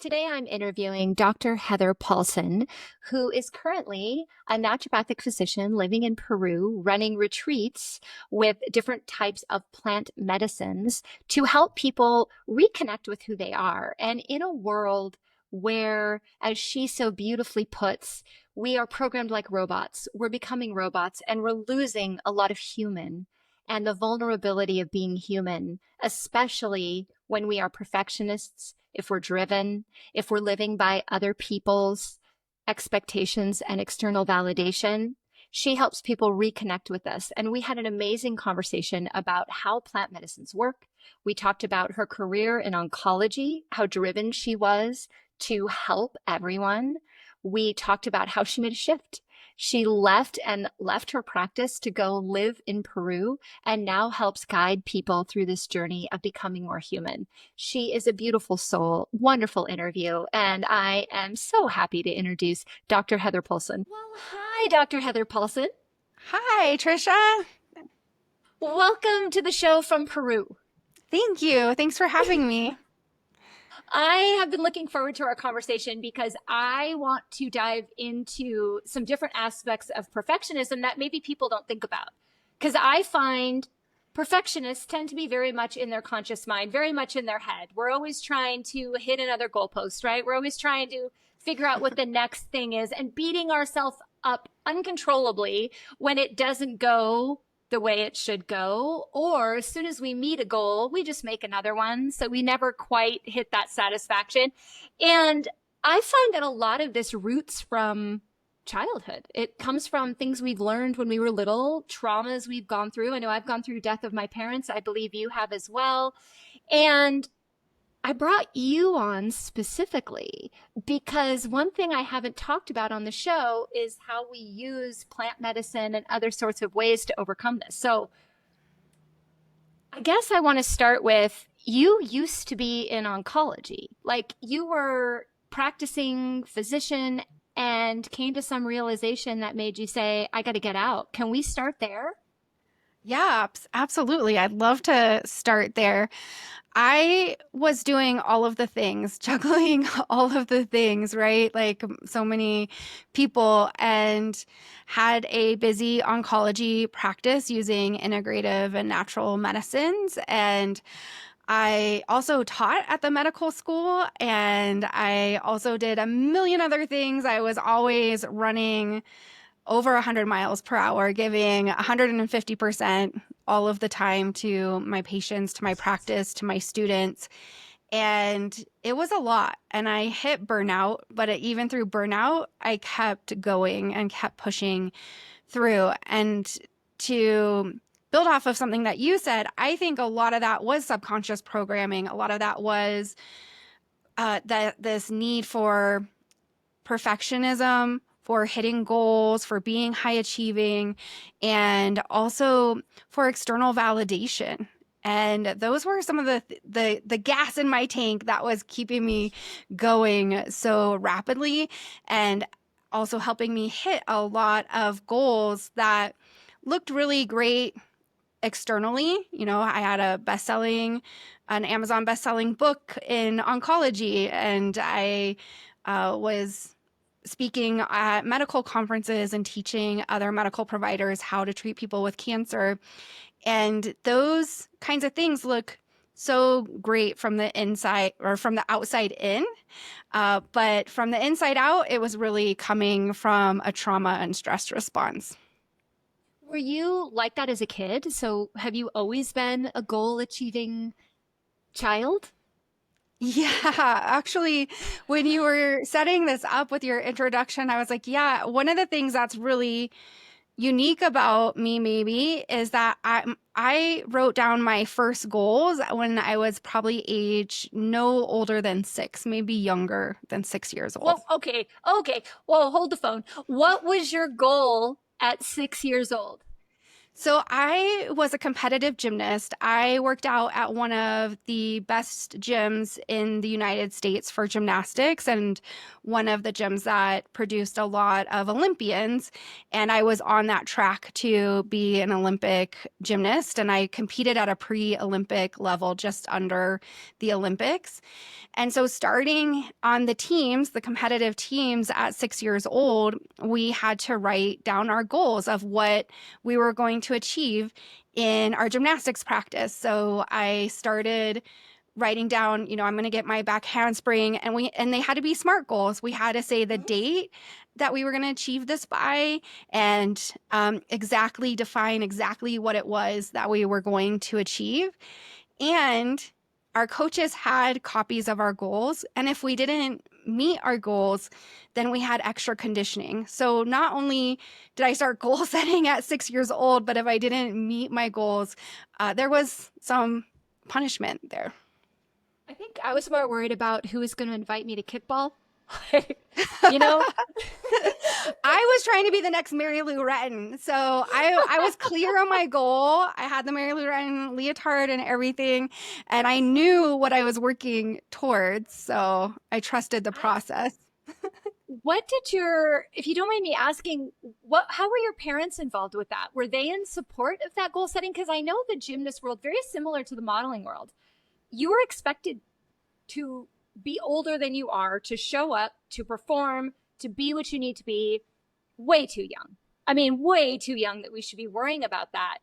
Today, I'm interviewing Dr. Heather Paulson, who is currently a naturopathic physician living in Peru, running retreats with different types of plant medicines to help people reconnect with who they are. And in a world where, as she so beautifully puts, we are programmed like robots, we're becoming robots, and we're losing a lot of human and the vulnerability of being human, especially when we are perfectionists, if we're driven, if we're living by other people's expectations and external validation. She helps people reconnect with us. And we had an amazing conversation about how plant medicines work. We talked about her career in oncology, how driven she was to help everyone. We talked about how she made a shift. She left her practice to go live in Peru and now helps guide people through this journey of becoming more human. She is a beautiful soul, wonderful interview, and I am so happy to introduce Dr. Heather Paulson. Well, hi, Dr. Heather Paulson. Hi, Tricia. Welcome to the show from Peru. Thank you. Thanks for having me. I have been looking forward to our conversation because I want to dive into some different aspects of perfectionism that maybe people don't think about. Because I find perfectionists tend to be very much in their conscious mind, very much in their head. We're always trying to hit another goalpost, right? We're always trying to figure out what the next thing is and beating ourselves up uncontrollably when it doesn't go the way it should go, or as soon as we meet a goal, we just make another one. So we never quite hit that satisfaction. And I find that a lot of this roots from childhood. It comes from things we've learned when we were little, traumas we've gone through. I know I've gone through death of my parents. I believe you have as well. And I brought you on specifically because one thing I haven't talked about on the show is how we use plant medicine and other sorts of ways to overcome this. So I guess I want to start with, you used to be in oncology. Like, you were practicing physician and came to some realization that made you say, I got to get out. Can we start there? Yeah, absolutely. I'd love to start there. I was doing all of the things, juggling all of the things, right? Like so many people, and had a busy oncology practice using integrative and natural medicines. And I also taught at the medical school, and I also did a million other things. I was always running over 100 miles per hour, giving 150% all of the time to my patients, to my practice, to my students. And it was a lot. And I hit burnout, but even through burnout, I kept going and kept pushing through. And to build off of something that you said, I think a lot of that was subconscious programming. A lot of that was this need for perfectionism, for hitting goals, for being high achieving, and also for external validation. And those were some of the gas in my tank that was keeping me going so rapidly, and also helping me hit a lot of goals that looked really great externally. You know, I had an Amazon best-selling book in oncology, and I was speaking at medical conferences and teaching other medical providers how to treat people with cancer. And those kinds of things look so great from the inside or from the outside in. But from the inside out, it was really coming from a trauma and stress response. Were you like that as a kid? So have you always been a goal achieving child? Yeah, actually, when you were setting this up with your introduction, I was like, yeah, one of the things that's really unique about me maybe is that I wrote down my first goals when I was probably age no older than 6, maybe younger than 6 years old. Well, okay, okay. Well, hold the phone. What was your goal at 6 years old? So I was a competitive gymnast. I worked out at one of the best gyms in the United States for gymnastics and one of the gyms that produced a lot of Olympians. And I was on that track to be an Olympic gymnast. And I competed at a pre-Olympic level just under the Olympics. And so, starting on the teams, the competitive teams at 6 years old, we had to write down our goals of what we were going to achieve in our gymnastics practice. So, I started writing down, I'm going to get my back handspring, and they had to be SMART goals. We had to say the date that we were going to achieve this by, and exactly define exactly what it was that we were going to achieve. And our coaches had copies of our goals. And if we didn't meet our goals, then we had extra conditioning. So not only did I start goal setting at 6 years old, but if I didn't meet my goals, there was some punishment there. I think I was more worried about who was going to invite me to kickball. you know, I was trying to be the next Mary Lou Retton. So I was clear on my goal. I had the Mary Lou Retton leotard and everything, and I knew what I was working towards. So I trusted the process. What did if you don't mind me asking, how were your parents involved with that? Were they in support of that goal setting? Because I know the gymnast world, very similar to the modeling world, you were expected to be older than you are, to show up, to perform, to be what you need to be, way too young. I mean, way too young that we should be worrying about that.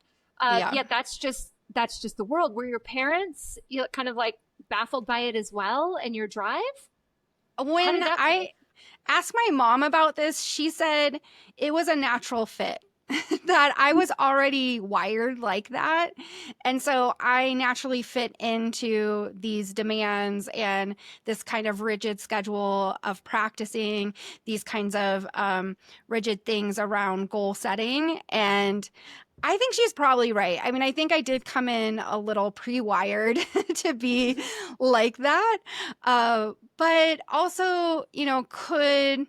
Yet that's just the world. Were your parents kind of like baffled by it as well, and your drive? When I asked my mom about this, she said it was a natural fit. That I was already wired like that. And so I naturally fit into these demands and this kind of rigid schedule of practicing these kinds of rigid things around goal setting. And I think she's probably right. I mean, I think I did come in a little pre-wired to be like that. But also, could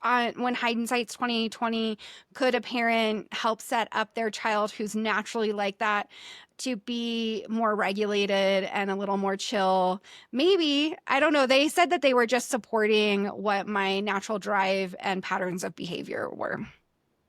when hindsight's 2020, could a parent help set up their child who's naturally like that to be more regulated and a little more chill? Maybe. I don't know. They said that they were just supporting what my natural drive and patterns of behavior were.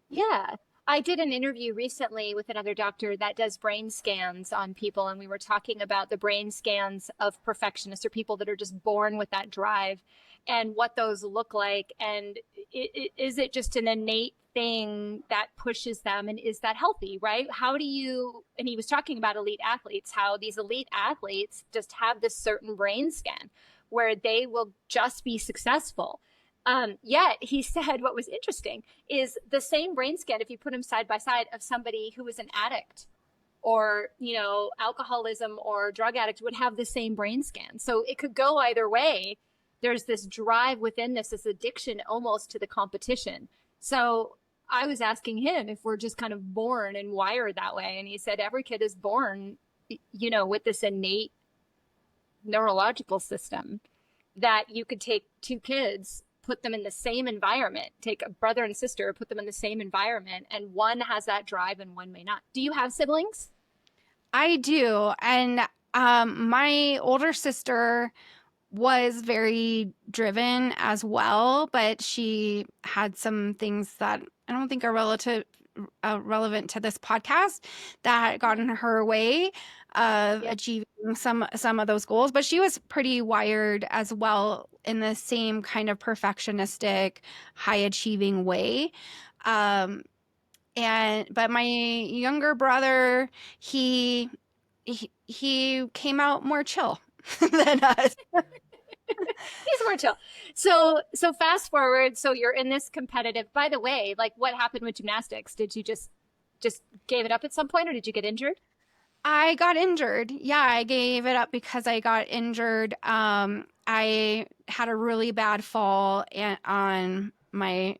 Yeah. I did an interview recently with another doctor that does brain scans on people, and we were talking about the brain scans of perfectionists or people that are just born with that drive and what those look like. And is it just an innate thing that pushes them, and is that healthy, right? And he was talking about elite athletes, how these elite athletes just have this certain brain scan where they will just be successful. Yet he said what was interesting is the same brain scan, if you put them side by side, of somebody who was an addict or, alcoholism or drug addict, would have the same brain scan. So it could go either way. There's this drive within this addiction almost to the competition. So I was asking him if we're just kind of born and wired that way. And he said every kid is born, with this innate neurological system that you could take two kids, put them in the same environment, take a brother and sister, put them in the same environment, and one has that drive and one may not. Do you have siblings? I do. And my older sister was very driven as well, but she had some things that I don't think are relevant to this podcast that got in her way of achieving some of those goals. But she was pretty wired as well in the same kind of perfectionistic, high achieving way. But my younger brother, he came out more chill than us. He's more chill. So fast forward. So you're in this competitive. By the way, like, what happened with gymnastics? Did you just gave it up at some point, or did you get injured? I got injured. Yeah, I gave it up because I got injured. I had a really bad fall on my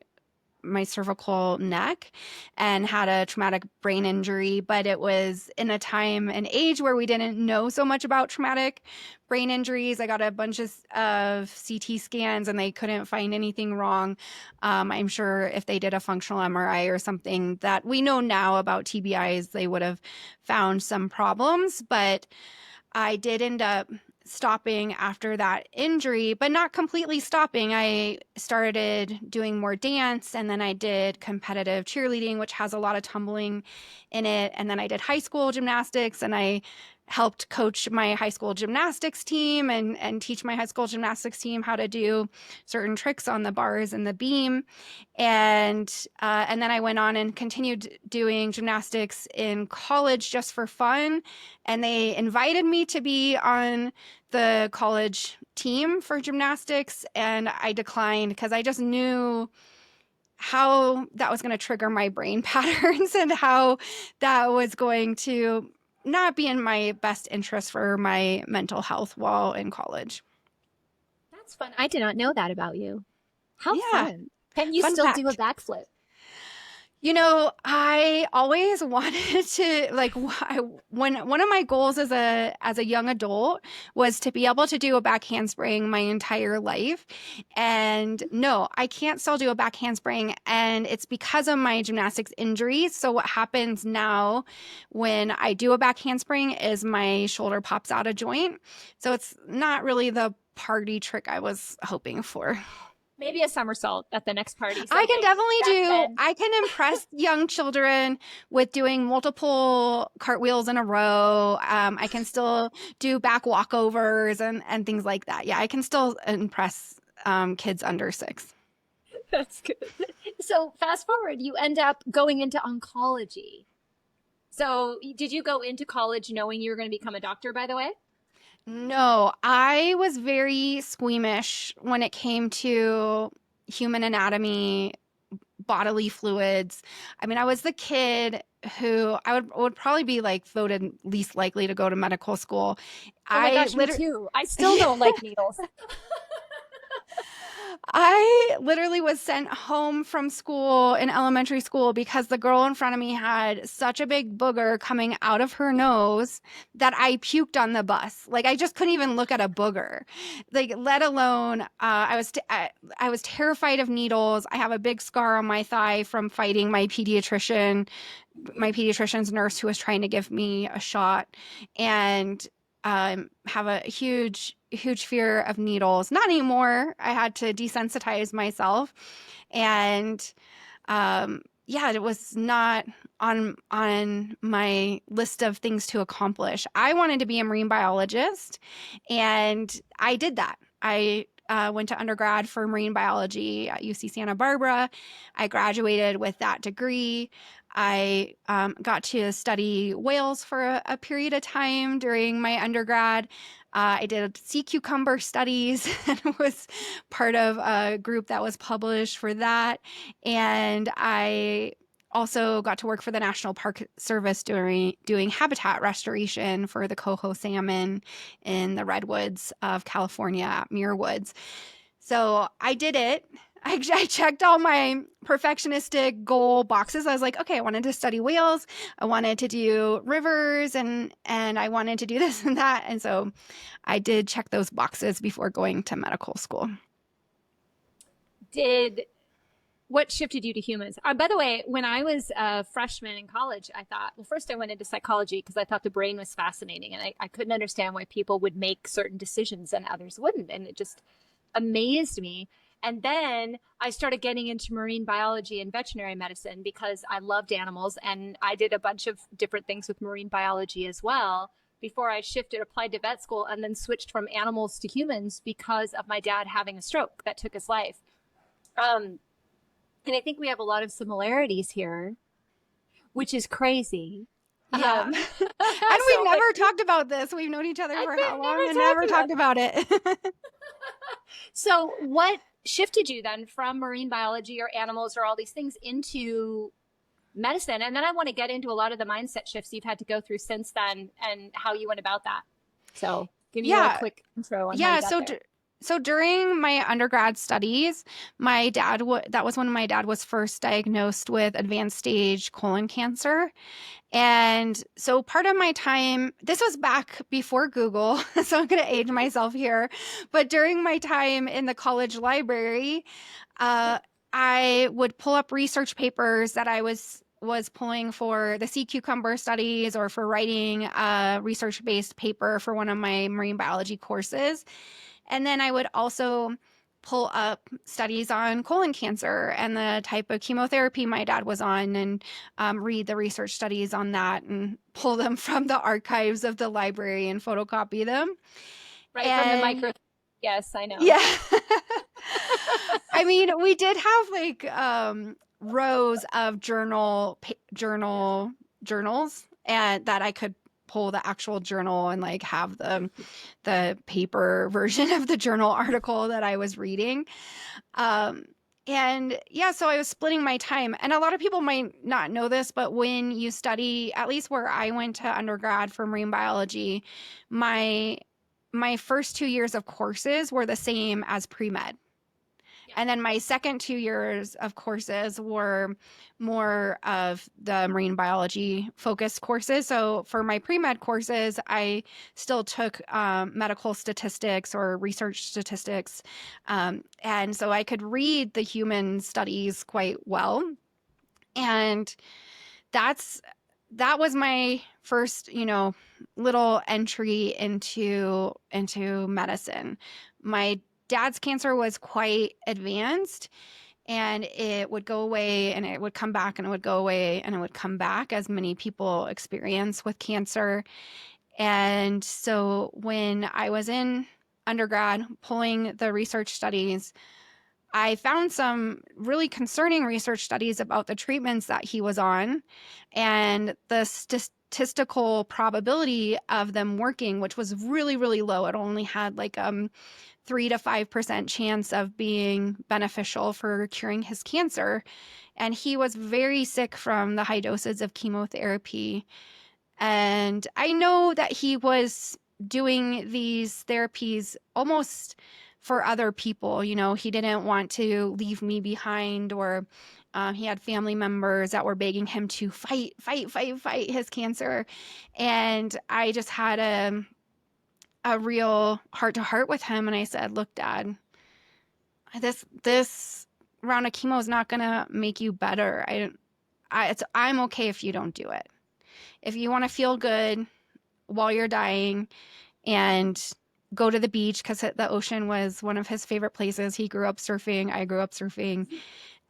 my cervical neck and had a traumatic brain injury, but it was in a time and age where we didn't know so much about traumatic brain injuries. I got a bunch of CT scans and they couldn't find anything wrong. I'm sure if they did a functional MRI or something that we know now about TBIs, they would have found some problems, but I did end up stopping after that injury, but not completely stopping. I started doing more dance, and then I did competitive cheerleading, which has a lot of tumbling in it. And then I did high school gymnastics, and I helped coach my high school gymnastics team and teach my high school gymnastics team how to do certain tricks on the bars and the beam. And then I went on and continued doing gymnastics in college just for fun. And they invited me to be on the college team for gymnastics, and I declined because I just knew how that was going to trigger my brain patterns and how that was going to not be in my best interest for my mental health while in college. That's fun. I did not know that about you. How Yeah. fun. Can you Fun still fact. do a backflip? You know, I always wanted to, like, when one of my goals as a young adult was to be able to do a back handspring my entire life. And no, I can't still do a back handspring, and it's because of my gymnastics injuries. So what happens now when I do a back handspring is my shoulder pops out of joint. So it's not really the party trick I was hoping for. Maybe a somersault at the next party. I can definitely Then. I can impress young children with doing multiple cartwheels in a row. I can still do back walkovers and things like that. Yeah, I can still impress kids under 6. That's good. So fast forward, you end up going into oncology. So did you go into college knowing you were going to become a doctor, by the way? No, I was very squeamish when it came to human anatomy, bodily fluids. I mean, I was the kid who I would probably be like voted least likely to go to medical school. Oh my gosh, me too. I still don't like needles. I literally was sent home from school in elementary school because the girl in front of me had such a big booger coming out of her nose that I puked on the bus. Like, I just couldn't even look at a booger. Like, let alone I was terrified of needles. I have a big scar on my thigh from fighting my pediatrician's nurse who was trying to give me a shot, and have a huge fear of needles. Not anymore. I had to desensitize myself, and it was not on my list of things to accomplish. I wanted to be a marine biologist, and I did that. I went to undergrad for marine biology at UC Santa Barbara. I graduated with that degree. I got to study whales for a period of time during my undergrad. I did sea cucumber studies and was part of a group that was published for that. And I also got to work for the National Park Service doing habitat restoration for the coho salmon in the redwoods of California at Muir Woods. So I did it. I checked all my perfectionistic goal boxes. I was like, okay, I wanted to study whales. I wanted to do rivers and I wanted to do this and that. And so I did check those boxes before going to medical school. What shifted you to humans? By the way, when I was a freshman in college, I thought, well, first I went into psychology because I thought the brain was fascinating, and I couldn't understand why people would make certain decisions and others wouldn't. And it just amazed me. And then I started getting into marine biology and veterinary medicine because I loved animals, and I did a bunch of different things with marine biology as well before I applied to vet school, and then switched from animals to humans because of my dad having a stroke that took his life. And I think we have a lot of similarities here, which is crazy. Yeah. And we've never talked about this. We've known each other for how long and never talked about it. So what shifted you then from marine biology or animals or all these things into medicine? And then I want to get into a lot of the mindset shifts you've had to go through since then and how you went about that. So give me a quick intro on how you got there. So during my undergrad studies, my dad that was when my dad was first diagnosed with advanced stage colon cancer. And so part of my time, this was back before Google, so I'm going to age myself here. But during my time in the college library, I would pull up research papers that I was pulling for the sea cucumber studies or for writing a research-based paper for one of my marine biology courses. And then I would also pull up studies on colon cancer and the type of chemotherapy my dad was on, and read the research studies on that and pull them from the archives of the library and photocopy them. Right from the micro. Yes, I know. Yeah. I mean, we did have like rows of journals, and that I could pull the actual journal and like have the paper version of the journal article that I was reading. And yeah, so I was splitting my time. And a lot of people might not know this, but when you study, at least where I went to undergrad for marine biology, my first 2 years of courses were the same as pre-med. And then my second 2 years of courses were more of the marine biology focused courses. So for my pre-med courses, I still took medical statistics or research statistics. And so I could read the human studies quite well. And that was my first, little entry into medicine. My dad's cancer was quite advanced, and it would go away and it would come back and it would go away and it would come back, as many people experience with cancer. And so when I was in undergrad pulling the research studies, I found some really concerning research studies about the treatments that he was on and the statistical probability of them working, which was really, really low. It only had like 3 to 5% chance of being beneficial for curing his cancer. And he was very sick from the high doses of chemotherapy. And I know that he was doing these therapies almost for other people. He didn't want to leave me behind, or he had family members that were begging him to fight his cancer. And I just had a real heart-to-heart with him, and I said, "Look, Dad, this round of chemo is not gonna make you better. I'm okay if you don't do it. If you want to feel good while you're dying and go to the beach," because the ocean was one of his favorite places. He grew up surfing. I grew up surfing.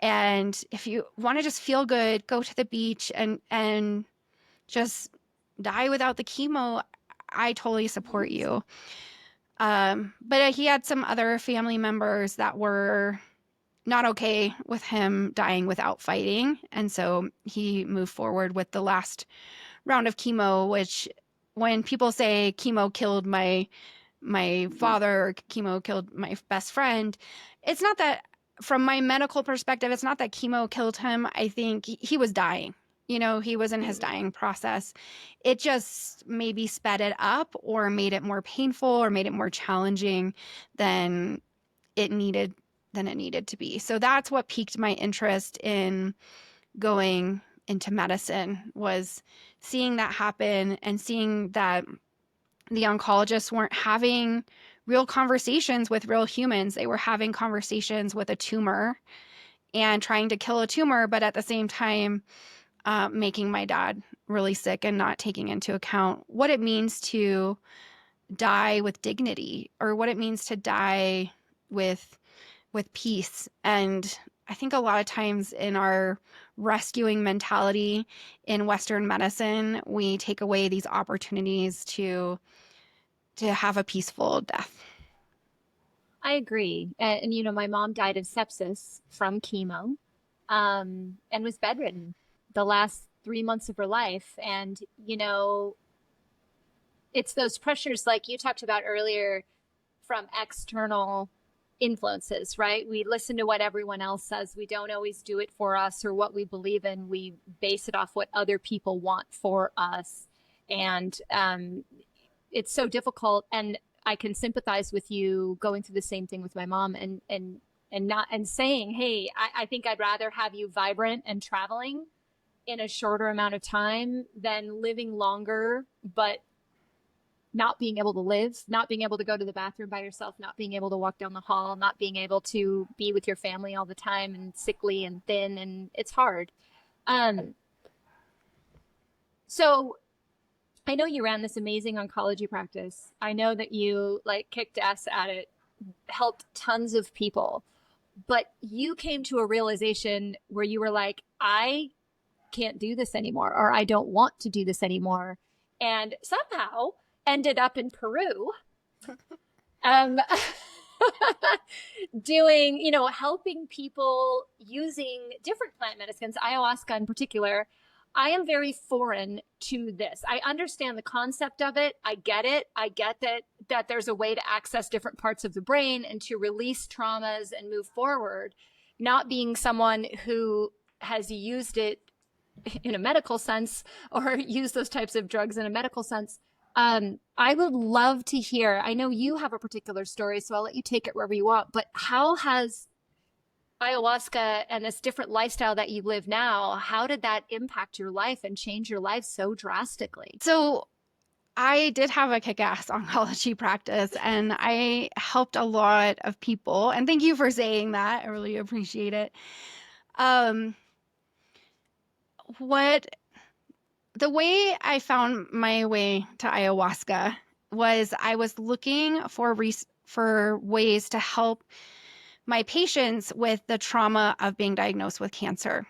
And if you want to just feel good, go to the beach and just die without the chemo. I totally support you. But he had some other family members that were not okay with him dying without fighting. And so he moved forward with the last round of chemo, which, when people say chemo killed my father or chemo killed my best friend, it's not that. From my medical perspective, it's not that chemo killed him. I think he was dying. He was in his dying process. It just maybe sped it up or made it more painful or made it more challenging than it needed to be. So that's what piqued my interest in going into medicine, was seeing that happen and seeing that the oncologists weren't having real conversations with real humans. They were having conversations with a tumor and trying to kill a tumor, but at the same time, making my dad really sick and not taking into account what it means to die with dignity, or what it means to die with peace. And I think a lot of times in our rescuing mentality in Western medicine, we take away these opportunities to have a peaceful death. I agree. And my mom died of sepsis from chemo, and was bedridden the last 3 months of her life. And, it's those pressures like you talked about earlier from external influences, right? We listen to what everyone else says. We don't always do it for us or what we believe in. We base it off what other people want for us. And it's so difficult. And I can sympathize with you going through the same thing with my mom, and saying, hey, I think I'd rather have you vibrant and traveling in a shorter amount of time than living longer, but not being able to live, not being able to go to the bathroom by yourself, not being able to walk down the hall, not being able to be with your family all the time, and sickly and thin, and it's hard. Um, so I know you ran this amazing oncology practice. I know that you like kicked ass at it, helped tons of people, but you came to a realization where you were like, I can't do this anymore, or I don't want to do this anymore. And somehow ended up in Peru, um, doing, helping people using different plant medicines, ayahuasca in particular. I am very foreign to this. I understand the concept of it. I get it. I get that there's a way to access different parts of the brain and to release traumas and move forward. Not being someone who has used it in a medical sense or used those types of drugs in a medical sense. I would love to hear, I know you have a particular story, so I'll let you take it wherever you want, but how has ayahuasca and this different lifestyle that you live now, how did that impact your life and change your life so drastically? So I did have a kick-ass oncology practice, and I helped a lot of people. And thank you for saying that. I really appreciate it. The way I found my way to ayahuasca was I was looking for ways to help my patients with the trauma of being diagnosed with cancer.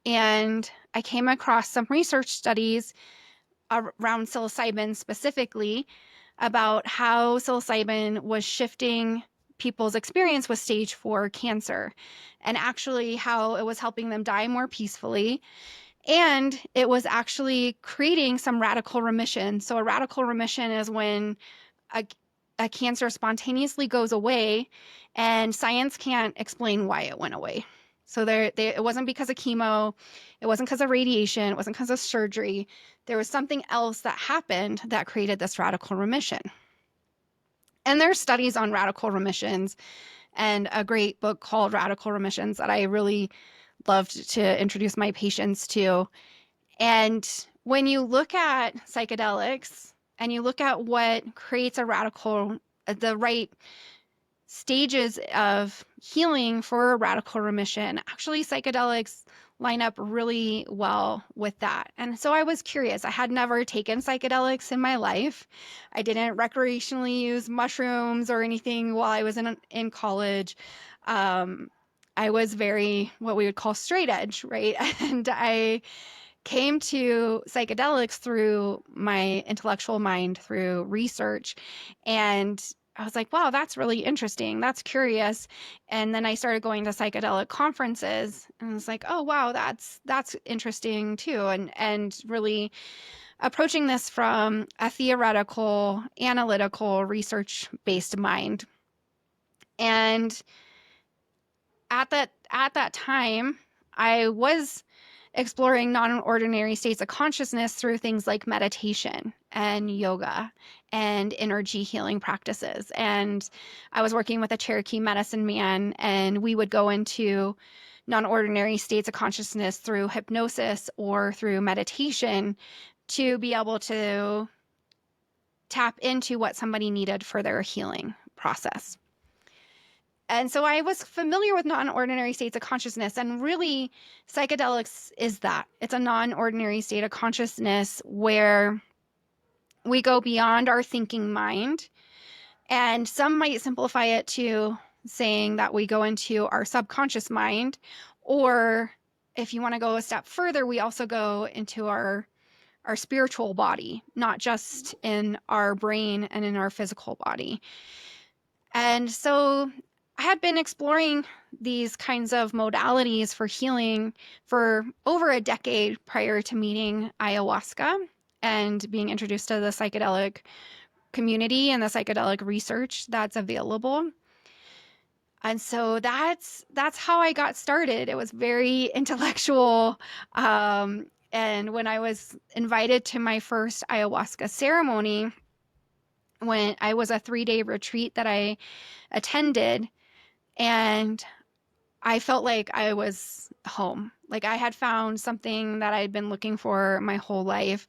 And I came across some research studies around psilocybin specifically about how psilocybin was shifting people's experience with stage 4 cancer, and actually how it was helping them die more peacefully. And it was actually creating some radical remission. So a radical remission is when a cancer spontaneously goes away and science can't explain why it went away. So it wasn't because of chemo, it wasn't because of radiation, it wasn't because of surgery. There was something else that happened that created this radical remission. And there's studies on radical remissions, and a great book called Radical Remissions that I really loved to introduce my patients to. And when you look at psychedelics and you look at what creates the right stages of healing for a radical remission, actually psychedelics line up really well with that. And so I was curious. I had never taken psychedelics in my life. I didn't recreationally use mushrooms or anything while I was in college. I was very, what we would call straight edge, right? And I came to psychedelics through my intellectual mind, through research. And I was like, wow, that's really interesting. That's curious. And then I started going to psychedelic conferences, and I was like, oh, wow, that's interesting too. And really approaching this from a theoretical, analytical, research-based mind. And at that time, I was exploring non-ordinary states of consciousness through things like meditation and yoga and energy healing practices. And I was working with a Cherokee Medicine Man, and we would go into non-ordinary states of consciousness through hypnosis or through meditation to be able to tap into what somebody needed for their healing process. And so I was familiar with non-ordinary states of consciousness, and really psychedelics is that. It's a non-ordinary state of consciousness where we go beyond our thinking mind. And some might simplify it to saying that we go into our subconscious mind, or if you want to go a step further, we also go into our spiritual body, not just in our brain and in our physical body. And so I had been exploring these kinds of modalities for healing for over a decade prior to meeting ayahuasca and being introduced to the psychedelic community and the psychedelic research that's available. And so that's how I got started. It was very intellectual. And when I was invited to my first ayahuasca ceremony, when I was a 3-day retreat that I attended, and I felt like I was home. Like I had found something that I'd been looking for my whole life.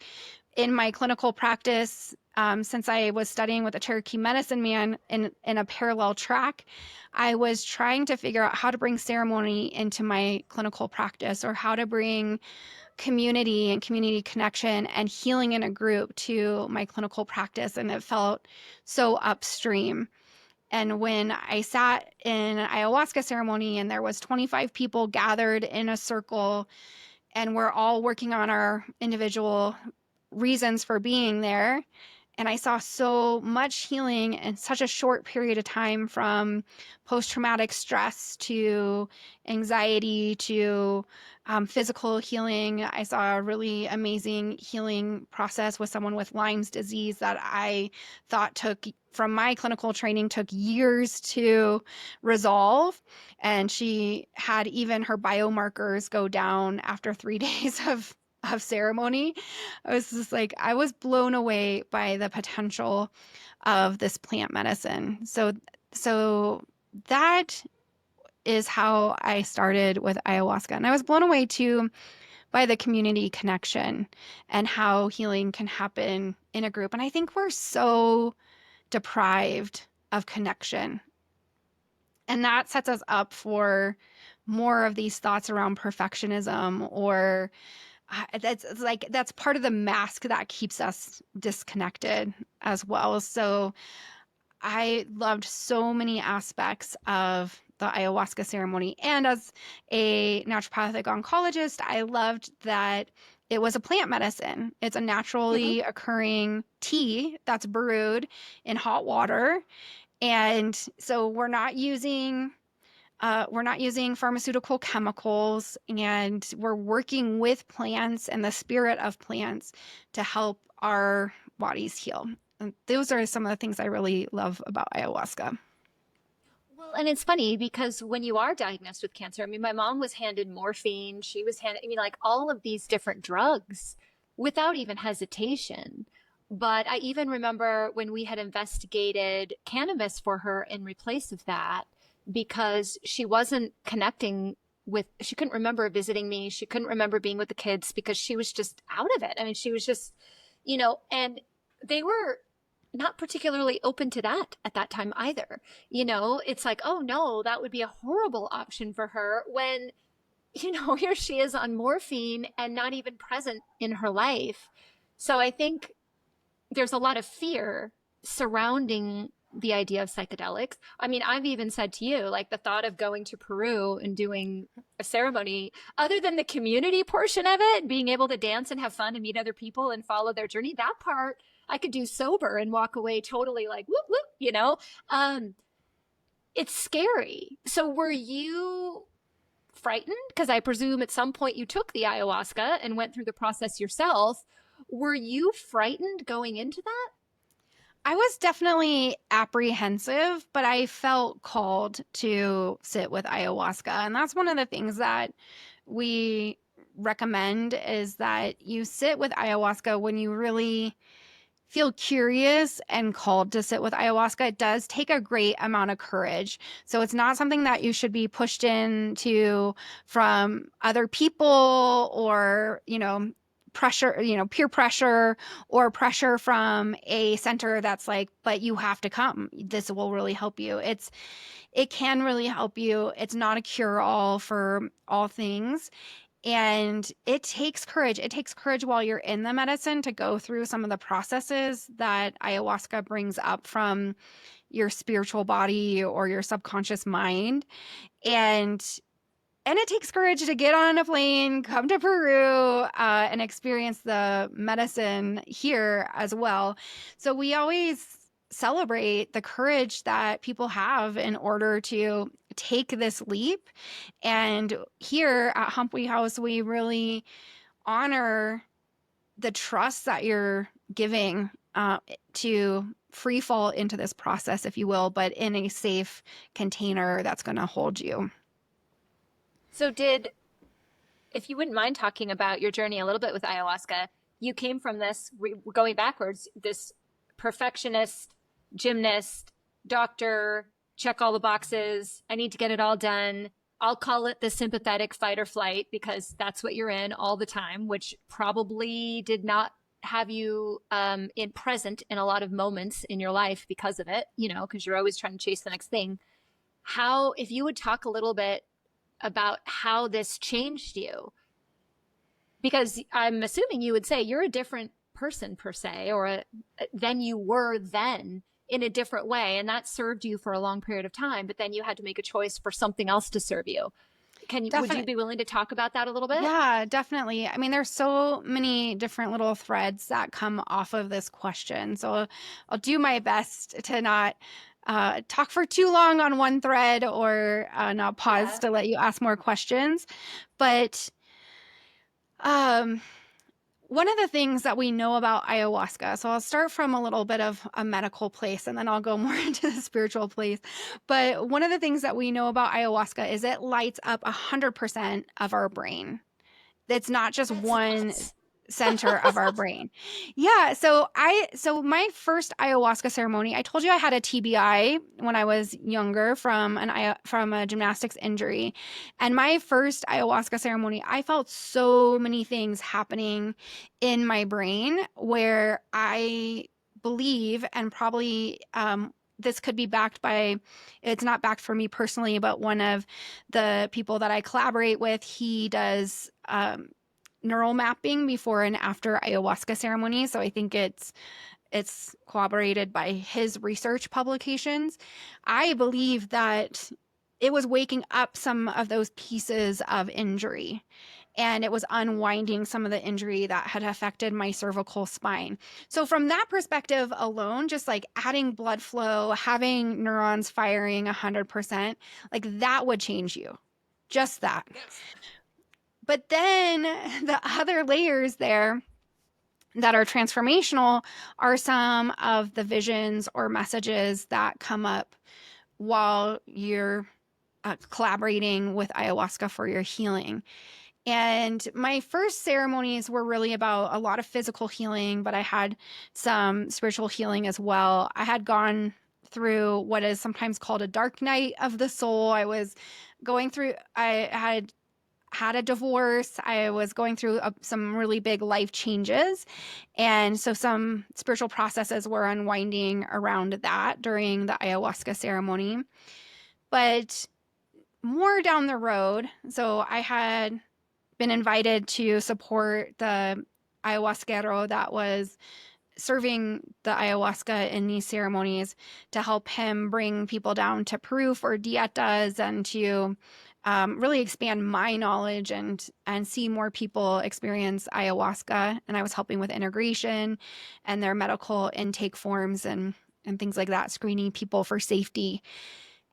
In my clinical practice, since I was studying with the Cherokee Medicine Man in a parallel track, I was trying to figure out how to bring ceremony into my clinical practice, or how to bring community and community connection and healing in a group to my clinical practice. And it felt so upstream. And when I sat in an ayahuasca ceremony and there was 25 people gathered in a circle, and we're all working on our individual reasons for being there, and I saw so much healing in such a short period of time, from post-traumatic stress to anxiety to physical healing. I saw a really amazing healing process with someone with Lyme's disease that I thought from my clinical training, took years to resolve. And she had even her biomarkers go down after 3 days of ceremony. I was just like, I was blown away by the potential of this plant medicine. So that is how I started with ayahuasca. And I was blown away too by the community connection and how healing can happen in a group. And I think we're so deprived of connection. And that sets us up for more of these thoughts around perfectionism, or that's part of the mask that keeps us disconnected as well. So I loved so many aspects of the ayahuasca ceremony. And as a naturopathic oncologist, I loved that it was a plant medicine. It's a naturally occurring tea that's brewed in hot water. And so we're not using pharmaceutical chemicals, and we're working with plants and the spirit of plants to help our bodies heal. And those are some of the things I really love about ayahuasca. Well, and it's funny because when you are diagnosed with cancer, I mean, my mom was handed morphine. She was handed, I mean, like all of these different drugs without even hesitation. But I even remember when we had investigated cannabis for her in replace of that, because she wasn't connecting with, she couldn't remember visiting me. She couldn't remember being with the kids because she was just out of it. I mean, she was just, and they were not particularly open to that at that time either. It's like, oh no, that would be a horrible option for her when, here she is on morphine and not even present in her life. So I think there's a lot of fear surrounding the idea of psychedelics. I mean, I've even said to you, like the thought of going to Peru and doing a ceremony, other than the community portion of it, being able to dance and have fun and meet other people and follow their journey, that part I could do sober and walk away totally like, whoop, whoop, it's scary. So were you frightened? Because I presume at some point you took the ayahuasca and went through the process yourself. Were you frightened going into that? I was definitely apprehensive, but I felt called to sit with ayahuasca. And that's one of the things that we recommend, is that you sit with ayahuasca when you really feel curious and called to sit with ayahuasca. It does take a great amount of courage. So it's not something that you should be pushed into from other people, or, pressure, peer pressure, or pressure from a center that's like, but you have to come. This will really help you. It can really help you. It's not a cure-all for all things. And it takes courage. It takes courage while you're in the medicine to go through some of the processes that ayahuasca brings up from your spiritual body or your subconscious mind. And it takes courage to get on a plane, come to Peru, and experience the medicine here as well. So we always celebrate the courage that people have in order to take this leap. And here at Humphrey House, we really honor the trust that you're giving to free fall into this process, if you will, but in a safe container that's going to hold you. So if you wouldn't mind talking about your journey a little bit with ayahuasca, you came from this, going backwards, this perfectionist gymnast, doctor, check all the boxes. I need to get it all done. I'll call it the sympathetic fight or flight because that's what you're in all the time, which probably did not have you in present in a lot of moments in your life because of it, because you're always trying to chase the next thing. How, if you would talk a little bit about how this changed you, because I'm assuming you would say you're a different person per se, or than you were then in a different way. And that served you for a long period of time, but then you had to make a choice for something else to serve you. Would you be willing to talk about that a little bit? Yeah, definitely. I mean, there's so many different little threads that come off of this question. So I'll do my best to not talk for too long on one thread or not pause to let you ask more questions. But one of the things that we know about ayahuasca, so I'll start from a little bit of a medical place and then I'll go more into the spiritual place. But one of the things that we know about ayahuasca is it lights up 100% of our brain. It's not just one center of our brain. Yeah. So my first ayahuasca ceremony, I told you I had a TBI when I was younger from a gymnastics injury. And my first ayahuasca ceremony, I felt so many things happening in my brain where I believe, and probably this could be backed by, it's not backed for me personally, but one of the people that I collaborate with, he does neural mapping before and after ayahuasca ceremonies. So I think it's corroborated by his research publications. I believe that it was waking up some of those pieces of injury, and it was unwinding some of the injury that had affected my cervical spine. So from that perspective alone, just like adding blood flow, having neurons firing 100%, like that would change you. Just that. Yes. But then the other layers there that are transformational are some of the visions or messages that come up while you're collaborating with ayahuasca for your healing. And my first ceremonies were really about a lot of physical healing, but I had some spiritual healing as well. I had gone through what is sometimes called a dark night of the soul. I was going through, I had a divorce. I was going through some really big life changes. And so some spiritual processes were unwinding around that during the ayahuasca ceremony. But more down the road, so I had been invited to support the ayahuasquero that was serving the ayahuasca in these ceremonies to help him bring people down to Peru for dietas and to really expand my knowledge and see more people experience ayahuasca. And I was helping with integration and their medical intake forms and things like that, screening people for safety.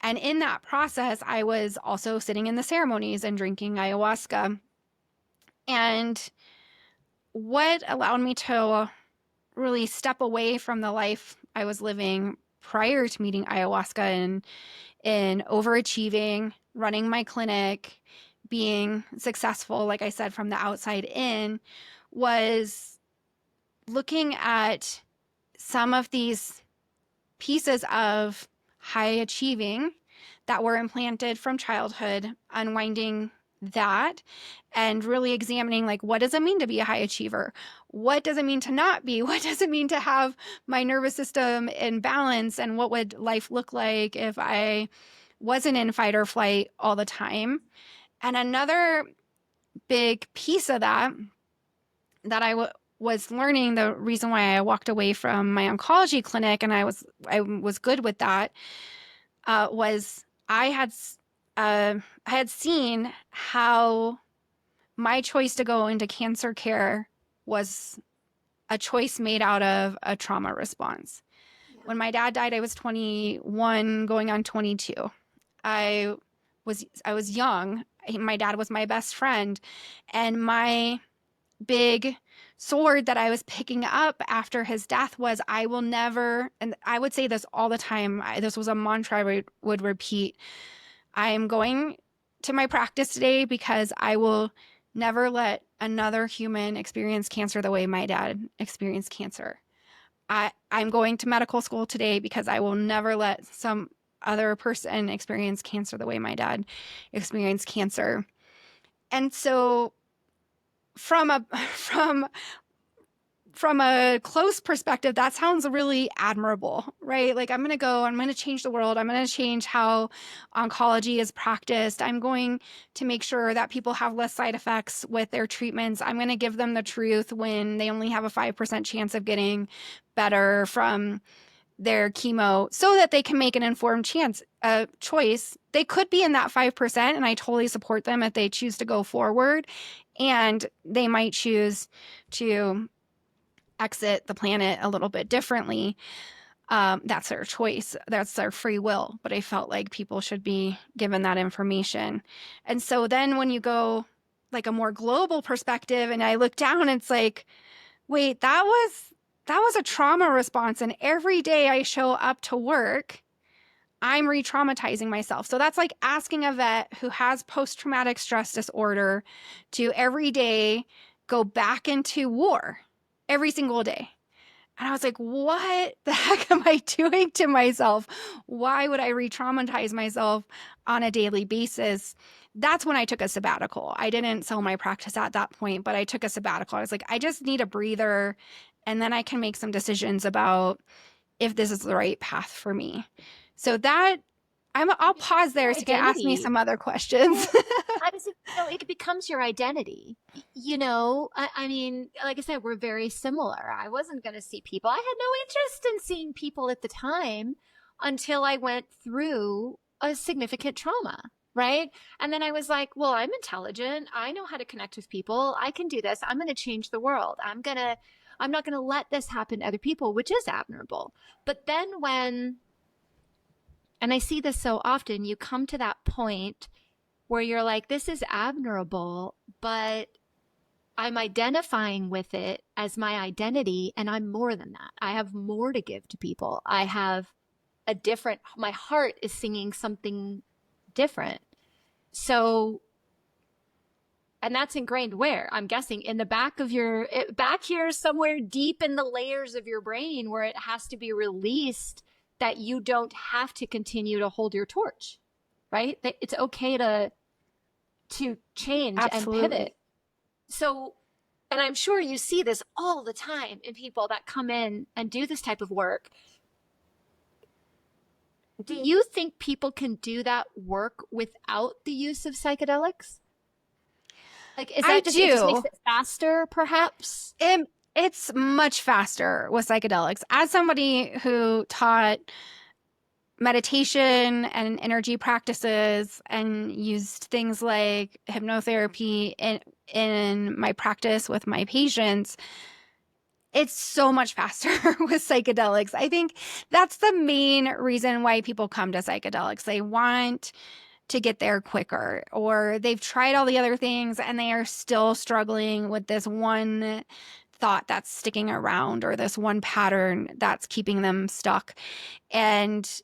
And in that process, I was also sitting in the ceremonies and drinking ayahuasca. And what allowed me to really step away from the life I was living prior to meeting ayahuasca and in overachieving, running my clinic, being successful, like I said, from the outside in, was looking at some of these pieces of high achieving that were implanted from childhood, unwinding that and really examining, like, what does it mean to be a high achiever? What does it mean to not be? What does it mean to have my nervous system in balance? And what would life look like if I wasn't in fight or flight all the time? And another big piece of that was learning, the reason why I walked away from my oncology clinic, and I was good with that, was I had seen how my choice to go into cancer care was a choice made out of a trauma response. When my dad died, I was 21, going on 22. I was young. My dad was my best friend, and my big sword that I was picking up after his death was, I will never, and I would say this all the time, this was a mantra I would repeat, I am going to my practice today because I will never let another human experience cancer the way my dad experienced cancer. I'm going to medical school today because I will never let some other person experience cancer the way my dad experienced cancer. And so from a from a close perspective, that sounds really admirable, right? Like, I'm going to change the world. I'm going to change how oncology is practiced. I'm going to make sure that people have less side effects with their treatments. I'm going to give them the truth when they only have a 5% chance of getting better from their chemo so that they can make an informed choice. They could be in that 5%, and I totally support them if they choose to go forward, and they might choose to exit the planet a little bit differently. That's their choice. That's their free will. But I felt like people should be given that information. And so then when you go like a more global perspective and I look down, it's like, wait, that was a trauma response. And every day I show up to work, I'm re-traumatizing myself. So that's like asking a vet who has post-traumatic stress disorder to every day go back into war every single day. And I was like, what the heck am I doing to myself? Why would I re-traumatize myself on a daily basis? That's when I took a sabbatical. I didn't sell my practice at that point, but I took a sabbatical. I was like, I just need a breather, and then I can make some decisions about if this is the right path for me. So that I'll pause there so you can ask me some other questions. How does it feel? It becomes your identity. You know, I mean, like I said, we're very similar. I wasn't going to see people. I had no interest in seeing people at the time until I went through a significant trauma, right? And then I was like, well, I'm intelligent. I know how to connect with people. I can do this. I'm going to change the world. I'm not going to let this happen to other people, which is admirable. But then and I see this so often, you come to that point where you're like, this is admirable, but I'm identifying with it as my identity, and I'm more than that. I have more to give to people. I have my heart is singing something different. So, and that's ingrained where? I'm guessing in the back here somewhere deep in the layers of your brain where it has to be released, that you don't have to continue to hold your torch, right? That it's okay to change Absolutely. and pivot. So, and I'm sure you see this all the time in people that come in and do this type of work. Do you think people can do that work without the use of psychedelics? Like, is that it just makes it faster, perhaps? It's much faster with psychedelics. As somebody who taught meditation and energy practices and used things like hypnotherapy in my practice with my patients, it's so much faster with psychedelics. I think that's the main reason why people come to psychedelics. They want to get there quicker, or they've tried all the other things and they are still struggling with this one thought that's sticking around, or this one pattern that's keeping them stuck, and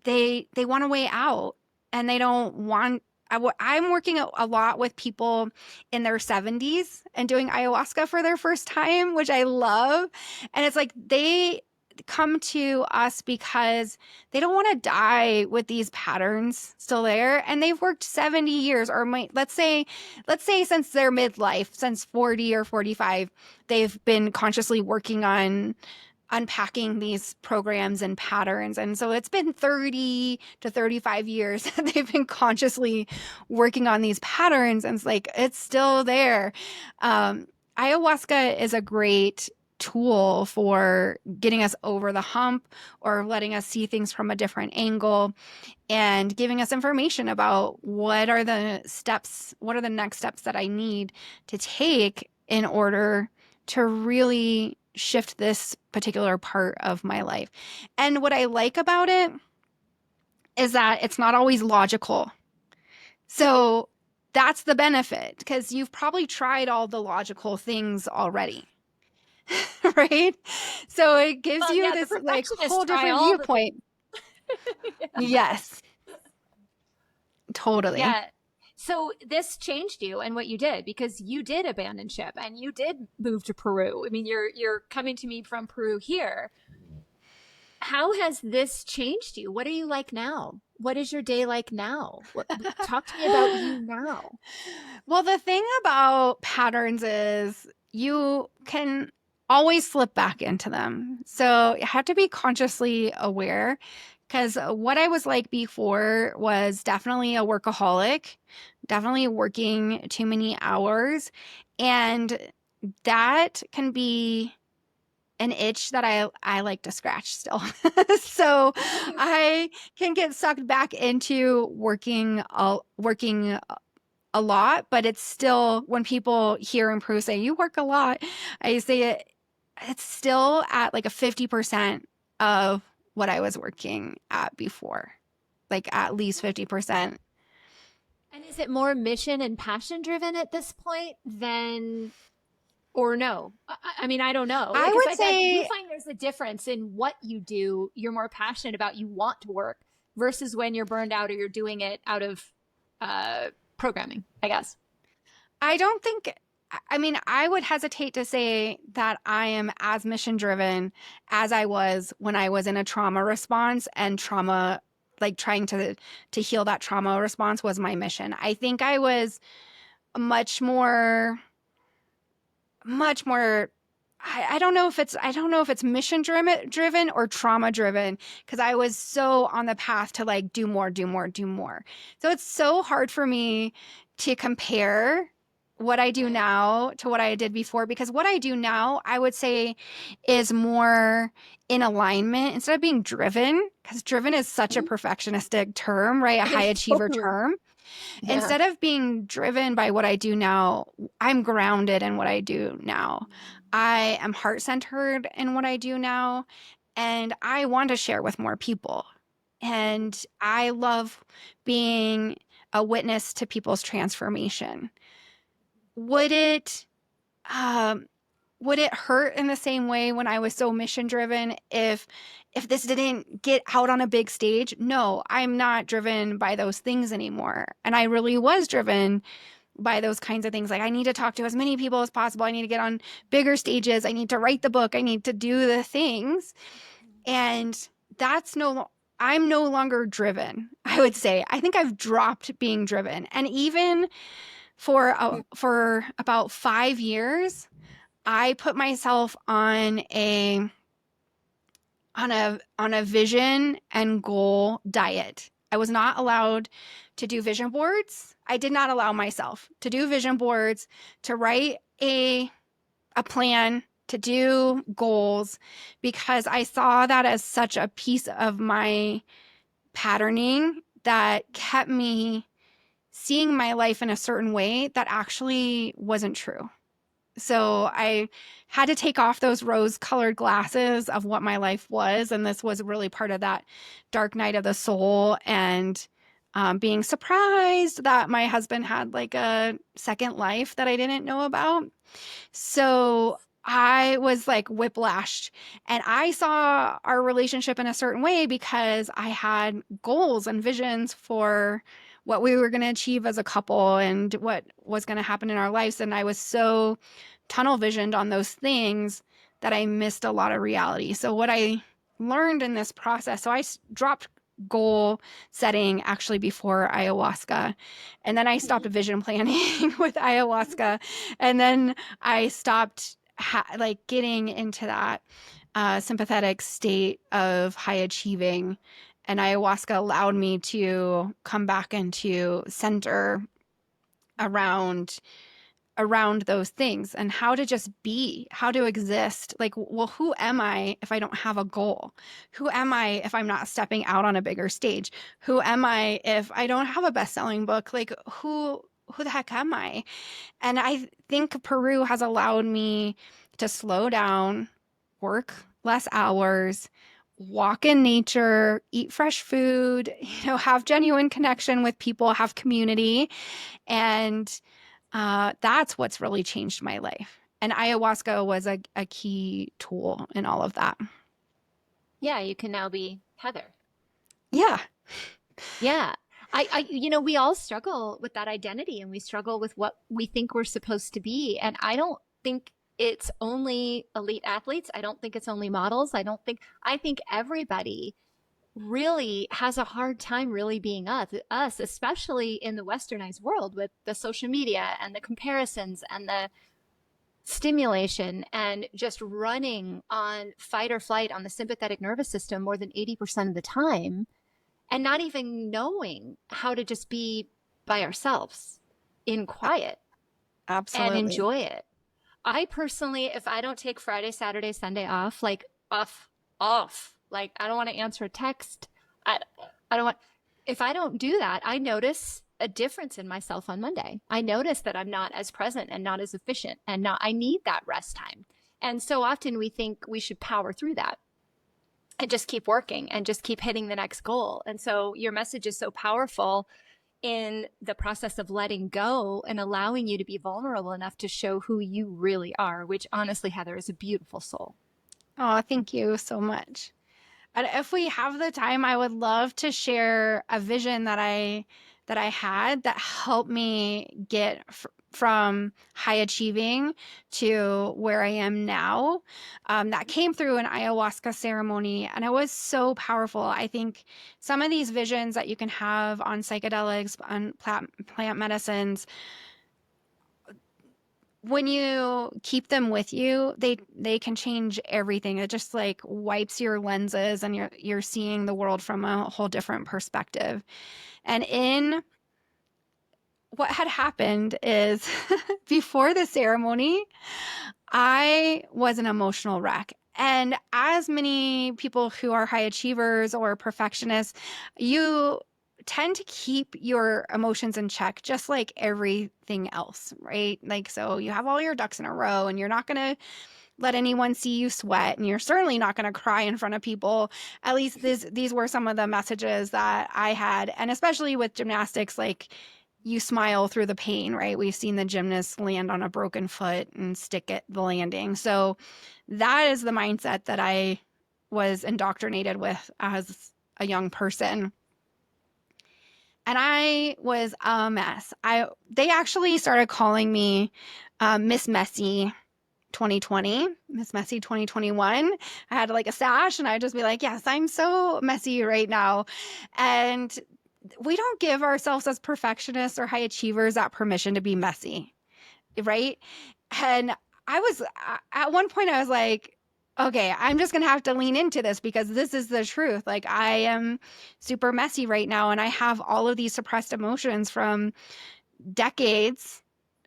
they want a way out, and they don't want. I'm working a lot with people in their 70s and doing ayahuasca for their first time, which I love. And it's like they come to us because they don't want to die with these patterns still there, and they've worked 70 years, or let's say since their midlife, since 40 or 45, they've been consciously working on unpacking these programs and patterns. And so it's been 30 to 35 years that they've been consciously working on these patterns, and it's like it's still there. Ayahuasca is a great tool for getting us over the hump, or letting us see things from a different angle, and giving us information about what are the next steps that I need to take in order to really shift this particular part of my life. And what I like about it is that it's not always logical. So that's the benefit, because you've probably tried all the logical things already. Right? So it gives you this like whole different viewpoint. Yeah. Yes. Totally. Yeah. So this changed you and what you did, because you did abandon ship and you did move to Peru. I mean, you're coming to me from Peru here. How has this changed you? What are you like now? What is your day like now? Talk to me about you now. Well, the thing about patterns is you can always slip back into them. So you have to be consciously aware, because what I was like before was definitely a workaholic, definitely working too many hours. And that can be an itch that I like to scratch still. So I can get sucked back into working a lot, but it's still, when people here in Peru say you work a lot, I say it's still at like a 50% of what I was working at before, like at least 50%. And is it more mission and passion driven at this point than, or no? I mean, I don't know. I Like, would do you say find there's a difference in what you do, you're more passionate about, you want to work, versus when you're burned out or you're doing it out of programming, I guess? I don't think, I mean, I would hesitate to say that I am as mission driven as I was when I was in a trauma response, and trauma, like trying to heal that trauma response was my mission. I think I was much more, much more. I don't know if it's mission driven or trauma driven, because I was so on the path to like do more, do more, do more. So it's so hard for me to compare what I do now to what I did before, because what I do now, I would say, is more in alignment instead of being driven, because driven is such a perfectionistic term, right? A high achiever Totally. term. Yeah. Instead of being driven by what I do now, I'm grounded in what I do now. I am heart centered in what I do now, and I want to share with more people. And I love being a witness to people's transformation. Would it um, would it hurt in the same way when I was so mission driven if this didn't get out on a big stage? No, I'm not driven by those things anymore. And I really was driven by those kinds of things. Like, I need to talk to as many people as possible. I need to get on bigger stages. I need to write the book. I need to do the things. And that's I'm no longer driven, I would say. I think I've dropped being driven. And even for about 5 years, I put myself on a vision and goal diet. I was not allowed to do vision boards. I did not allow myself to do vision boards, to write a plan, to do goals, because I saw that as such a piece of my patterning that kept me seeing my life in a certain way that actually wasn't true. So I had to take off those rose-colored glasses of what my life was, and this was really part of that dark night of the soul, and being surprised that my husband had like a second life that I didn't know about. So I was like whiplashed, and I saw our relationship in a certain way because I had goals and visions for what we were going to achieve as a couple and what was going to happen in our lives. And I was so tunnel visioned on those things that I missed a lot of reality. So what I learned in this process, so I dropped goal setting actually before ayahuasca, and then I stopped vision planning with ayahuasca, and then I stopped like getting into that sympathetic state of high achieving, and ayahuasca allowed me to come back into center around those things, and how to just be, how to exist. Like, well, who am I if I don't have a goal? Who am I if I'm not stepping out on a bigger stage? Who am I if I don't have a best-selling book? Like, who the heck am I? And I think Peru has allowed me to slow down, work less hours, walk in nature, eat fresh food, have genuine connection with people, have community. And that's what's really changed my life. And ayahuasca was a key tool in all of that. Yeah, you can now be Heather. Yeah. Yeah. We all struggle with that identity, and we struggle with what we think we're supposed to be. And I don't think it's only elite athletes. I don't think it's only models. I think everybody really has a hard time really being us, especially in the westernized world with the social media and the comparisons and the stimulation and just running on fight or flight on the sympathetic nervous system more than 80% of the time, and not even knowing how to just be by ourselves in quiet and Absolutely. enjoy it. I personally, if I don't take Friday, Saturday, Sunday off, like off, like I don't want to answer a text. I, I don't want, if I don't do that, I notice a difference in myself on Monday. I notice that I'm not as present and not as efficient I need that rest time. And so often we think we should power through that and just keep working and just keep hitting the next goal. And so your message is so powerful in the process of letting go and allowing you to be vulnerable enough to show who you really are, which honestly, Heather, is a beautiful soul. Oh, thank you so much. And if we have the time, I would love to share a vision that I had that helped me get from high achieving to where I am now. That came through an ayahuasca ceremony, and it was so powerful. I think some of these visions that you can have on psychedelics, on plant medicines, when you keep them with you, they can change everything. It just like wipes your lenses, and you're seeing the world from a whole different perspective. And in what had happened is before the ceremony, I was an emotional wreck. And as many people who are high achievers or perfectionists, you tend to keep your emotions in check, just like everything else, right? Like, so you have all your ducks in a row, and you're not going to let anyone see you sweat, and you're certainly not going to cry in front of people. At least these were some of the messages that I had. And especially with gymnastics, like, you smile through the pain, right? We've seen the gymnasts land on a broken foot and stick at the landing. So that is the mindset that I was indoctrinated with as a young person. And I was a mess. They actually started calling me Miss Messy 2020, Miss Messy 2021. I had like a sash, and I'd just be like, yes, I'm so messy right now. And we don't give ourselves as perfectionists or high achievers that permission to be messy, right? And at one point, I was like, okay, I'm just going to have to lean into this because this is the truth. Like, I am super messy right now, and I have all of these suppressed emotions from decades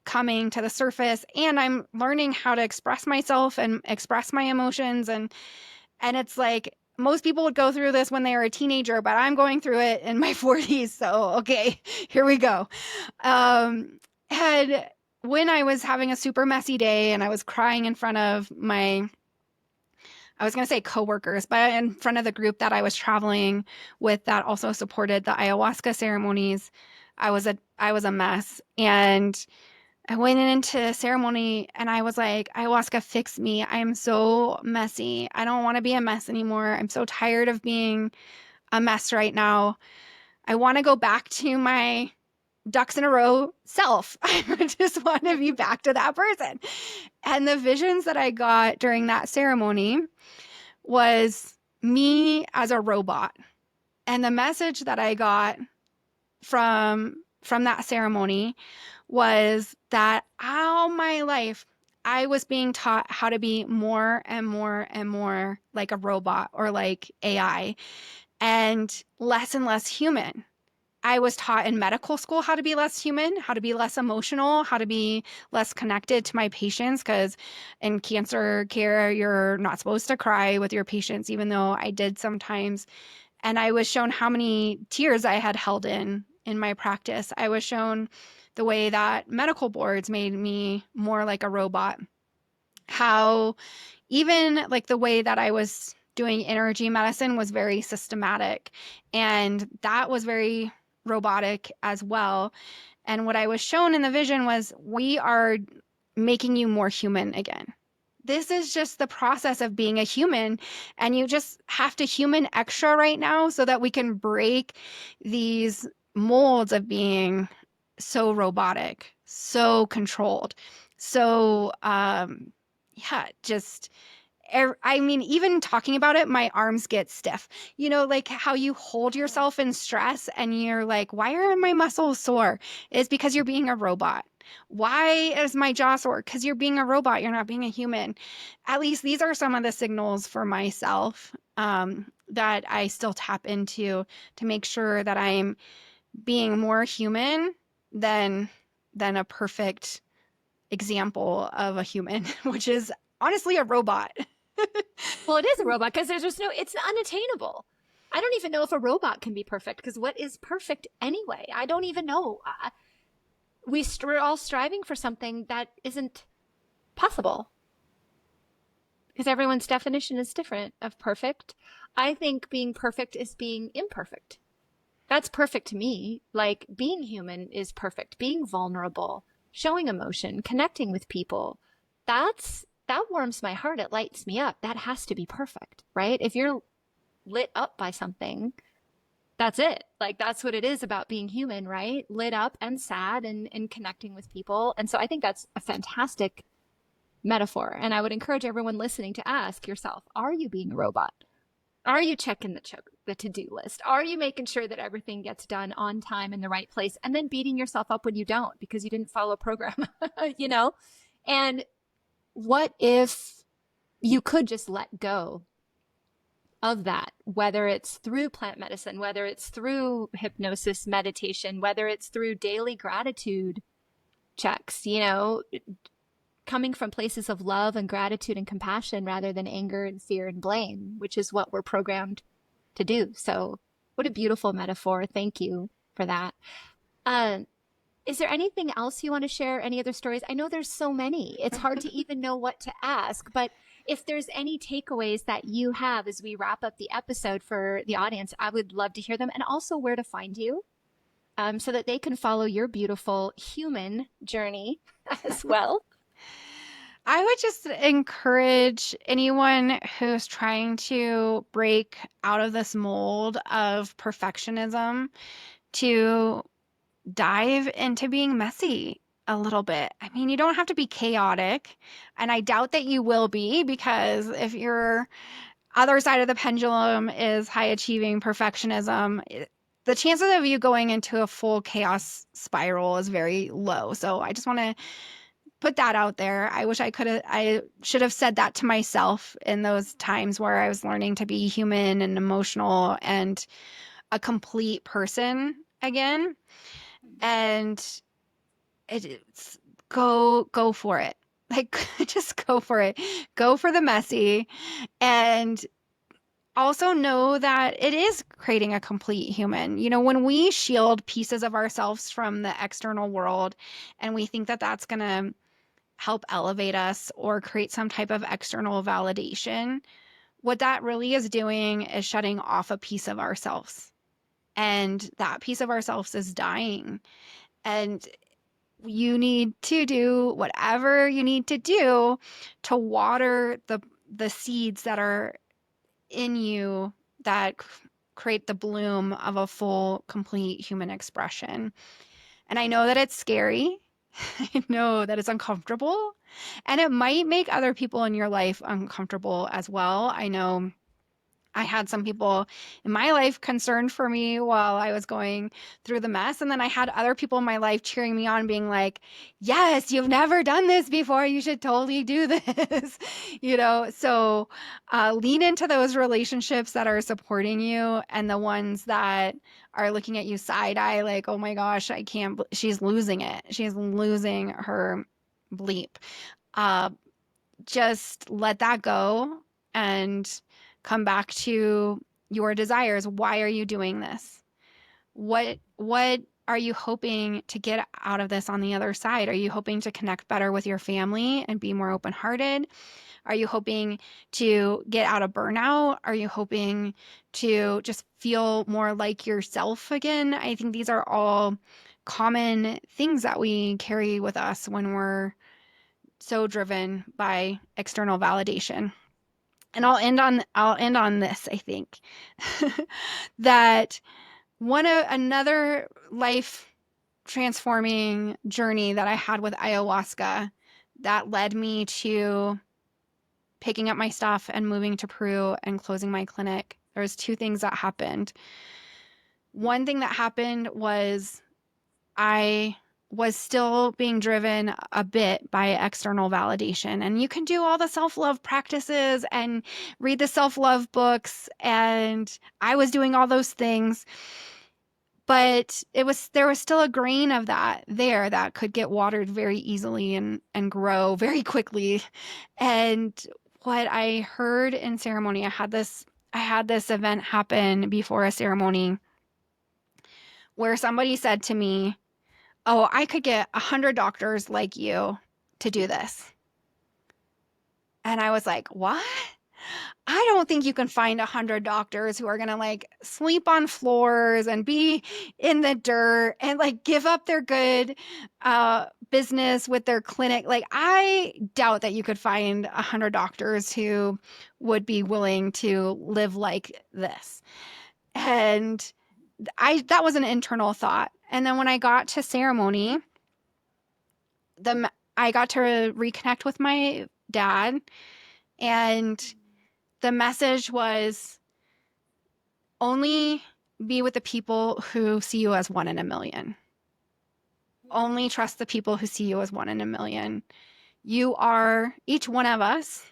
coming to the surface, and I'm learning how to express myself and express my emotions. And it's like, most people would go through this when they were a teenager, but I'm going through it in my 40s. So, okay, here we go. And when I was having a super messy day and I was crying in front of I was going to say coworkers, but in front of the group that I was traveling with that also supported the ayahuasca ceremonies, I was a mess. And I went into ceremony and I was like, ayahuasca, fix me. I'm so messy. I don't want to be a mess anymore. I'm so tired of being a mess right now. I want to go back to my ducks in a row self. I just want to be back to that person. And the visions that I got during that ceremony was me as a robot. And the message that I got from that ceremony was that all my life I was being taught how to be more and more and more like a robot or like AI, and less human. I was taught in medical school how to be less human, how to be less emotional, how to be less connected to my patients, because in cancer care, you're not supposed to cry with your patients, even though I did sometimes. And I was shown how many tears I had held in my practice. I was shown the way that medical boards made me more like a robot. How even like the way that I was doing energy medicine was very systematic, and that was very robotic as well. And what I was shown in the vision was, we are making you more human again. This is just the process of being a human, and you just have to human extra right now so that we can break these molds of being so robotic, so controlled, so yeah, just I mean, even talking about it, my arms get stiff. You know, like how you hold yourself in stress and you're like, why are my muscles sore? It's because you're being a robot. Why is my jaw sore? Because you're being a robot. You're not being a human. At least these are some of the signals for myself that I still tap into to make sure that I'm being more human than a perfect example of a human, which is honestly a robot. Well, it is a robot because there's just no, it's unattainable. I don't even know if a robot can be perfect because what is perfect anyway? I don't even know. We're all striving for something that isn't possible because everyone's definition is different of perfect. I think being perfect is being imperfect. That's perfect to me. Like being human is perfect. Being vulnerable, showing emotion, connecting with people. That warms my heart. It lights me up. That has to be perfect, right? If you're lit up by something, that's it. Like that's what it is about being human, right? Lit up and sad and connecting with people. And so I think that's a fantastic metaphor. And I would encourage everyone listening to ask yourself, are you being a robot? Are you checking the to-do list? Are you making sure that everything gets done on time in the right place and then beating yourself up when you don't because you didn't follow a program, you know? And what if you could just let go of that, whether it's through plant medicine, whether it's through hypnosis, meditation, whether it's through daily gratitude checks, you know, coming from places of love and gratitude and compassion rather than anger and fear and blame, which is what we're programmed to do. So, what a beautiful metaphor. Thank you for that. Uh, is there anything else you want to share? Any other stories? I know there's so many. It's hard to even know what to ask, but if there's any takeaways that you have as we wrap up the episode for the audience, I would love to hear them and also where to find you so that they can follow your beautiful human journey as well. I would just encourage anyone who's trying to break out of this mold of perfectionism to dive into being messy a little bit. I mean, you don't have to be chaotic, and I doubt that you will be because if your other side of the pendulum is high achieving perfectionism, the chances of you going into a full chaos spiral is very low. So I just want to put that out there. I should have said that to myself in those times where I was learning to be human and emotional and a complete person again. And it's go for it. Like just go for it. Go for the messy and also know that it is creating a complete human. You know, when we shield pieces of ourselves from the external world and we think that that's going to help elevate us or create some type of external validation, what that really is doing is shutting off a piece of ourselves. And that piece of ourselves is dying. And you need to do whatever you need to do to water the seeds that are in you that create the bloom of a full, complete human expression. And I know that it's scary. I know that it's uncomfortable. And it might make other people in your life uncomfortable as well. I know I had some people in my life concerned for me while I was going through the mess. And then I had other people in my life cheering me on, being like, yes, you've never done this before. You should totally do this. You know, so lean into those relationships that are supporting you and the ones that are looking at you side eye, like, oh my gosh, I can't, she's losing it. She's losing her bleep. Just let that go and come back to your desires. Why are you doing this? What are you hoping to get out of this on the other side? Are you hoping to connect better with your family and be more open-hearted? Are you hoping to get out of burnout? Are you hoping to just feel more like yourself again? I think these are all common things that we carry with us when we're so driven by external validation. And I'll end on this, I think, that Another life transforming journey that I had with ayahuasca that led me to picking up my stuff and moving to Peru and closing my clinic. There was two things that happened. One thing that happened was I was still being driven a bit by external validation. And you can do all the self-love practices and read the self-love books. And I was doing all those things. But there was still a grain of that there that could get watered very easily and grow very quickly. And what I heard in ceremony, I had this event happen before a ceremony where somebody said to me, "Oh, I could get 100 doctors like you to do this." And I was like, "What? I don't think you can find 100 doctors who are going to like sleep on floors and be in the dirt and like give up their good business with their clinic. Like, I doubt that you could find 100 doctors who would be willing to live like this." And that was an internal thought. And then when I got to ceremony, I got to reconnect with my dad, and the message was only be with the people who see you as one in a million. Only trust the people who see you as one in a million. Each one of us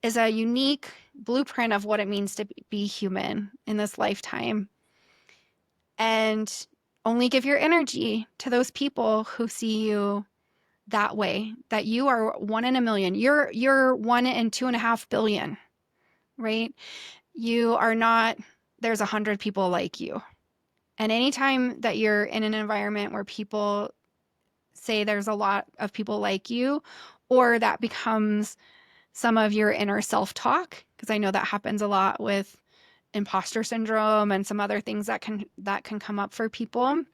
is a unique blueprint of what it means to be human in this lifetime. And only give your energy to those people who see you that way, that you are one in a million. You're 1 in 2.5 billion, right? You are not, there's 100 people like you. And anytime that you're in an environment where people say there's a lot of people like you, or that becomes some of your inner self-talk, because I know that happens a lot with imposter syndrome and some other things that can come up for people.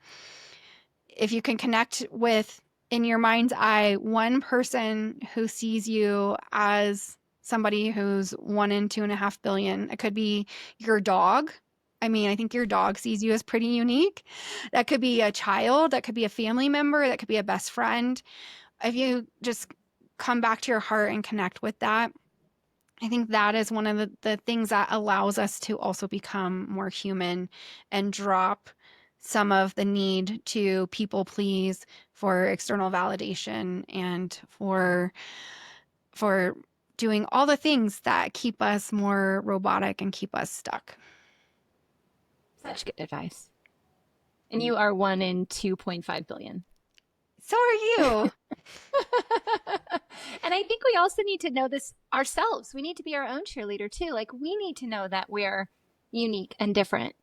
If you can connect with, in your mind's eye, one person who sees you as somebody who's 1 in 2.5 billion, it could be your dog. I mean, I think your dog sees you as pretty unique. That could be a child, that could be a family member, that could be a best friend. If you just come back to your heart and connect with that, I think that is one of the things that allows us to also become more human and drop some of the need to people please for external validation and for doing all the things that keep us more robotic and keep us stuck. Such good advice. And you are 1 in 2.5 billion. So are you. And I think we also need to know this ourselves. We need to be our own cheerleader too. Like, we need to know that we're unique and different,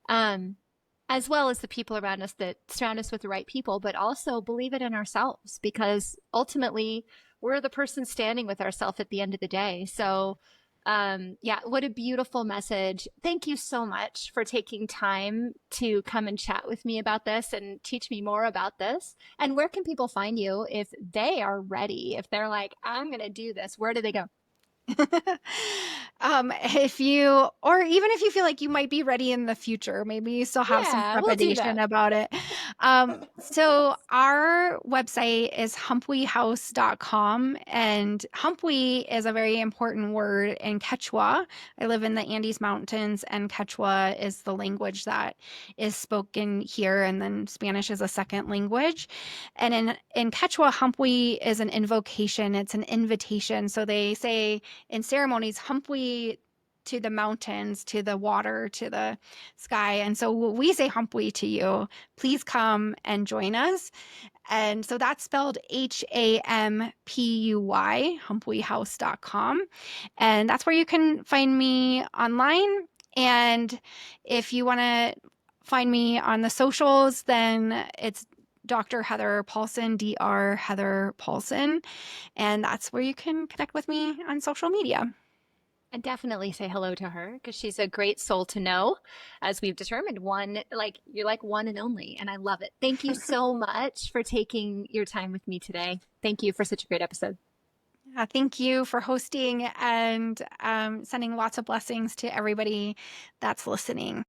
as well as the people around us that surround us with the right people, but also believe it in ourselves, because ultimately we're the person standing with ourselves at the end of the day. So yeah, what a beautiful message. Thank you so much for taking time to come and chat with me about this and teach me more about this. And where can people find you if they are ready? If they're like, I'm going to do this, where do they go? If you, or even if you feel like you might be ready in the future, maybe you still have some trepidation about it. So our website is humpwehouse.com, and Humpwe is a very important word in Quechua. I live in the Andes Mountains, and Quechua is the language that is spoken here, and then Spanish is a second language. And in Quechua, Humpwe is an invocation. It's an invitation. So they say in ceremonies, Humpwe to the mountains, to the water, to the sky. And so we say Humpwe to you. Please come and join us. And so that's spelled Hampuy, humpwehouse.com. And that's where you can find me online. And if you want to find me on the socials, then it's Dr. Heather Paulson, Dr. Heather Paulson. And that's where you can connect with me on social media. And definitely say hello to her, because she's a great soul to know, as we've determined. You're like one and only, and I love it. Thank you so much for taking your time with me today. Thank you for such a great episode. Thank you for hosting, and sending lots of blessings to everybody that's listening.